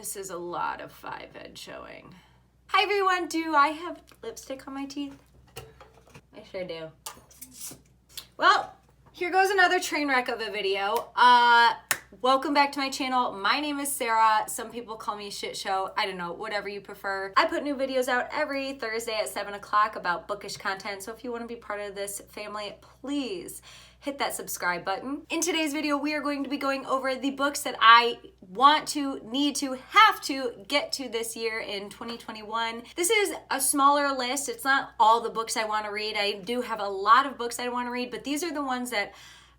This is a lot of 5-head showing. Hi everyone, do I have lipstick on my teeth? I sure do. Well, here goes another train wreck of a video. Welcome back to my channel. My name is Sarah. Some people call me Shit Show. I don't know, whatever you prefer. I put new videos out every Thursday at 7 o'clock about bookish content. So if you want to be part of this family, please hit that subscribe button. In today's video, we are going to be going over the books that I want to, need to, have to get to this year in 2021. This is a smaller list. It's not all the books I want to read. I do have a lot of books I want to read, but these are the ones that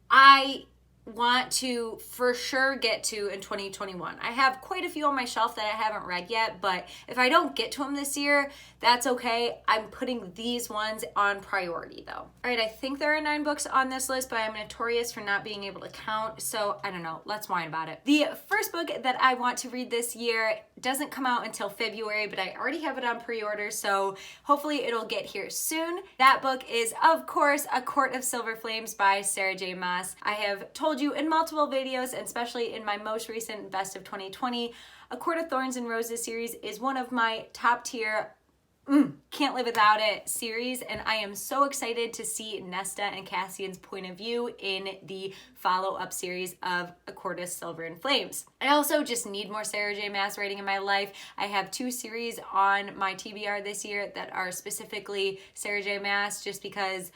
I want to for sure get to in 2021. I have quite a few on my shelf that I haven't read yet, but if I don't get to them this year, that's okay. I'm putting these ones on priority though. All right, I think there are 9 books on this list, but I'm notorious for not being able to count, so I don't know, let's whine about it. The first book that I want to read this year doesn't come out until February, but I already have it on pre-order, so hopefully it'll get here soon. That book is, of course, A Court of Silver Flames by Sarah J. Maas. I have told you in multiple videos, and especially in my most recent Best of 2020, A Court of Thorns and Roses series is one of my top tier can't live without it series, and I am so excited to see Nesta and Cassian's point of view in the follow-up series of A Court of Silver and Flames. I also just need more Sarah J. Maas writing in my life. I have 2 series on my TBR this year that are specifically Sarah J. Maas just because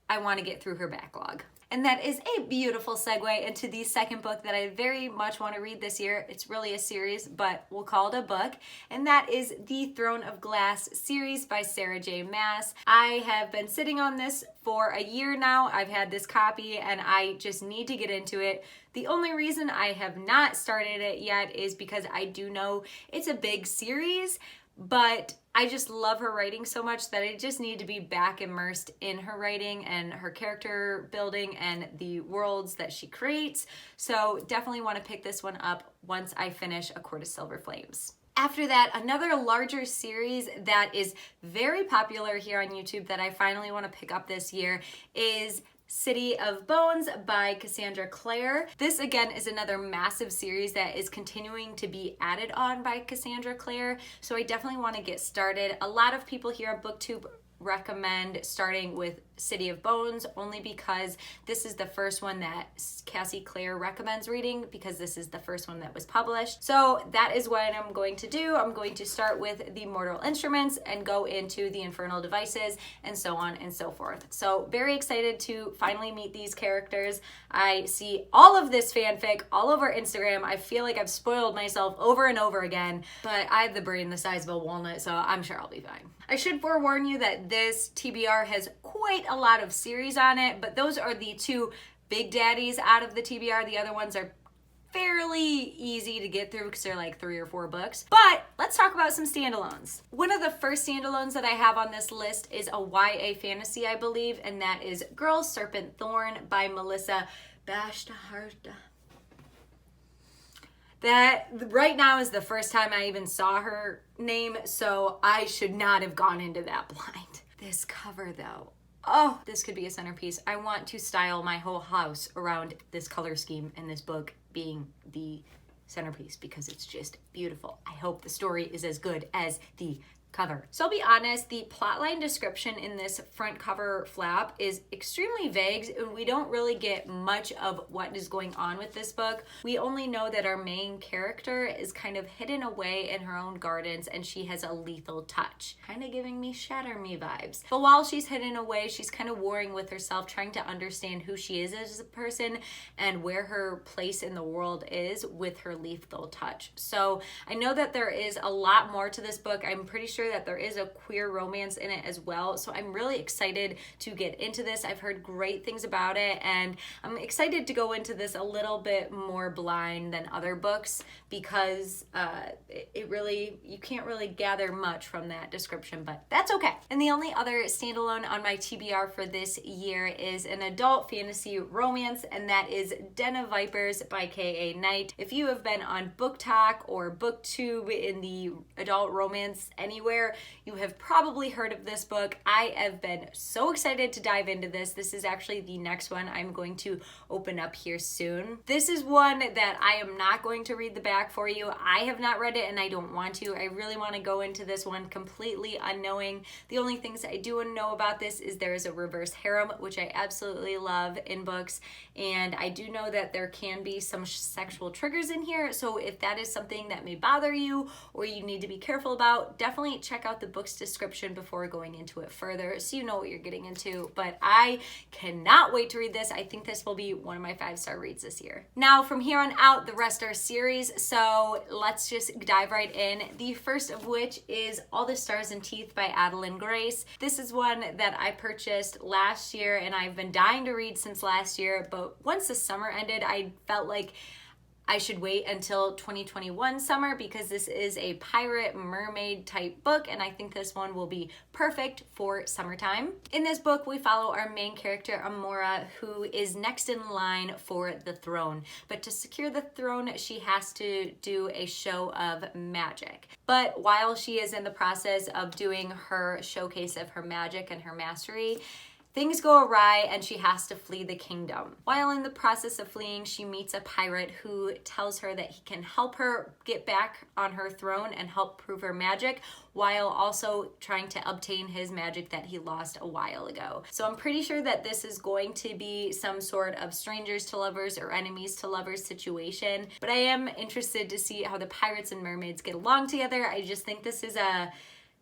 I want to get through her backlog. And that is a beautiful segue into the second book that I very much want to read this year. It's really a series, but we'll call it a book. And that is the Throne of Glass series by Sarah J. Maas. I have been sitting on this for a year now. I've had this copy and I just need to get into it. The only reason I have not started it yet is because I do know it's a big series, but I just love her writing so much that I just need to be back immersed in her writing and her character building and the worlds that she creates. So definitely want to pick this one up once I finish A Court of Silver Flames. After that, another larger series that is very popular here on YouTube that I finally want to pick up this year is City of Bones by Cassandra Clare. This again is another massive series that is continuing to be added on by Cassandra Clare, so I definitely want to get started. A lot of people here on BookTube recommend starting with City of Bones only because this is the first one that Cassie Clare recommends reading because this is the first one that was published. So that is what I'm going to do. I'm going to start with the Mortal Instruments and go into the Infernal Devices and so on and so forth. So very excited to finally meet these characters. I see all of this fanfic all over Instagram. I feel like I've spoiled myself over and over again, but I have the brain the size of a walnut, so I'm sure I'll be fine. I should forewarn you that this TBR has quite a lot of series on it, but those are the 2 big daddies out of the TBR. The other ones are fairly easy to get through because they're like 3 or 4 books. But let's talk about some standalones. One of the first standalones that I have on this list is a YA fantasy, I believe, and that is Girls Serpentthorne by Melissa Bashtaharta. That right now is the first time I even saw her name, so I should not have gone into that blind. This cover though, oh, this could be a centerpiece. I want to style my whole house around this color scheme and this book being the centerpiece because it's just beautiful. I hope the story is as good as the cover. So I'll be honest, the plotline description in this front cover flap is extremely vague and we don't really get much of what is going on with this book. We only know that our main character is kind of hidden away in her own gardens and she has a lethal touch, kind of giving me Shatter Me vibes. But while she's hidden away, she's kind of warring with herself, trying to understand who she is as a person and where her place in the world is with her lethal touch. So I know that there is a lot more to this book. I'm pretty sure that there is a queer romance in it as well, so I'm really excited to get into this. I've heard great things about it and I'm excited to go into this a little bit more blind than other books because you can't really gather much from that description, but that's okay. And the only other standalone on my TBR for this year is an adult fantasy romance, and that is Den of Vipers by K.A. Knight. If you have been on Book Talk or BookTube in the adult romance anywhere, you have probably heard of this book. I have been so excited to dive into this. This is actually the next one I'm going to open up here soon. This is one that I am not going to read the back back for you. I have not read it and I don't want to. I really want to go into this one completely unknowing. The only things I do know about this is there is a reverse harem, which I absolutely love in books, and I do know that there can be some sexual triggers in here, so if that is something that may bother you or you need to be careful about, definitely check out the book's description before going into it further so you know what you're getting into. But I cannot wait to read this. I think this will be one of my 5-star reads this year. Now from here on out, the rest are series, so let's just dive right in. The first of which is All the Stars and Teeth by Adeline Grace. This is one that I purchased last year and I've been dying to read since last year, but once the summer ended, I felt like I should wait until 2021 summer because this is a pirate mermaid type book, and I think this one will be perfect for summertime. In this book, we follow our main character, Amora, who is next in line for the throne. But to secure the throne, she has to do a show of magic. But while she is in the process of doing her showcase of her magic and her mastery, things go awry and she has to flee the kingdom. While in the process of fleeing, she meets a pirate who tells her that he can help her get back on her throne and help prove her magic, while also trying to obtain his magic that he lost a while ago. So I'm pretty sure that this is going to be some sort of strangers to lovers or enemies to lovers situation, but I am interested to see how the pirates and mermaids get along together. I just think this is a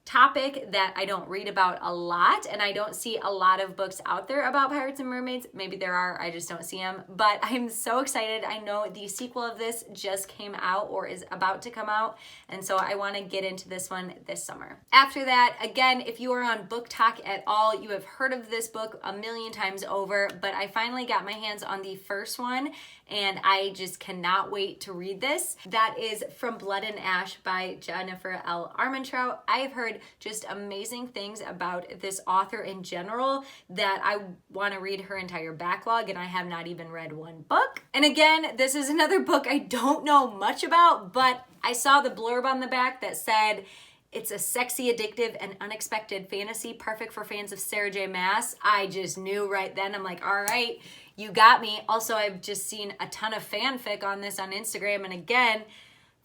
topic that I don't read about a lot, and I don't see a lot of books out there about pirates and mermaids. Maybe there are, I just don't see them, but I'm so excited. I know the sequel of this just came out or is about to come out, and so I want to get into this one this summer. After that, again, if you are on Book Talk at all, you have heard of this book a million times over, but I finally got my hands on the first one, and I just cannot wait to read this. That is From Blood and Ash by Jennifer L. Armentrout. I have heard just amazing things about this author in general that I want to read her entire backlog, and I have not even read one book. And again, this is another book I don't know much about, but I saw the blurb on the back that said it's a sexy, addictive, and unexpected fantasy perfect for fans of Sarah J. Maas. I just knew right then. I'm like, all right, you got me. Also, I've just seen a ton of fanfic on this on Instagram, and again,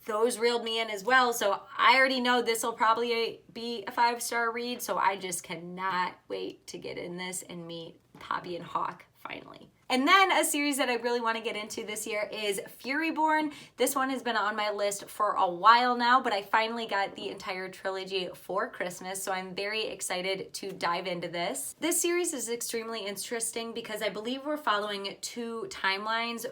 those reeled me in as well. So I already know this will probably be a 5-star read, so I just cannot wait to get in this and meet Poppy and Hawk finally. And then a series that I really want to get into this year is Furyborn. This one has been on my list for a while now, but I finally got the entire trilogy for Christmas, so I'm very excited to dive into this. This series is extremely interesting because I believe we're following 2 timelines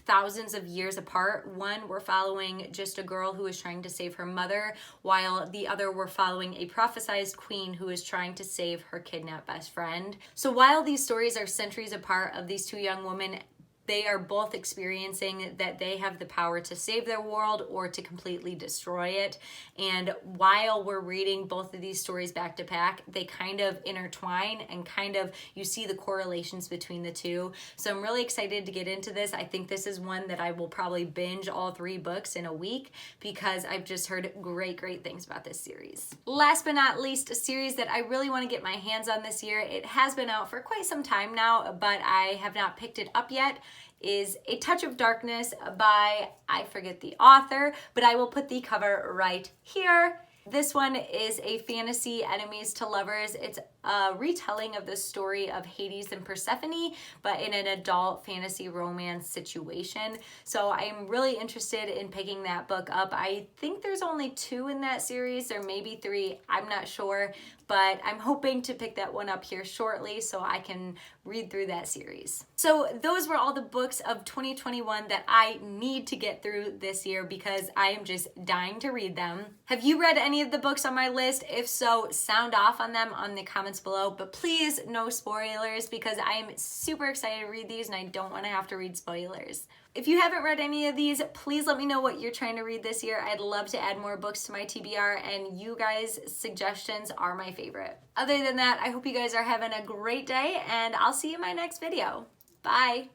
thousands of years apart. One, we're following just a girl who is trying to save her mother, while the other, we're following a prophesized queen who is trying to save her kidnapped best friend. So while these stories are centuries apart of these 2 young women, they are both experiencing that they have the power to save their world or to completely destroy it. And while we're reading both of these stories back to back, they kind of intertwine and kind of, you see the correlations between the 2. So I'm really excited to get into this. I think this is one that I will probably binge all 3 books in a week because I've just heard great things about this series. Last but not least, a series that I really want to get my hands on this year. It has been out for quite some time now, but I have not picked it up yet, is A Touch of Darkness by, I forget the author, but I will put the cover right here. This one is a fantasy enemies to lovers. It's a retelling of the story of Hades and Persephone, but in an adult fantasy romance situation. So I'm really interested in picking that book up. I think there's only 2 in that series, or maybe 3, I'm not sure, but I'm hoping to pick that one up here shortly so I can read through that series. So those were all the books of 2021 that I need to get through this year because I am just dying to read them. Have you read any of the books on my list? If so, sound off on them on the comments below, but please no spoilers because I am super excited to read these and I don't want to have to read spoilers. If you haven't read any of these, please let me know what you're trying to read this year. I'd love to add more books to my TBR, and you guys' suggestions are my favorite. Other than that, I hope you guys are having a great day, and I'll see you in my next video. Bye!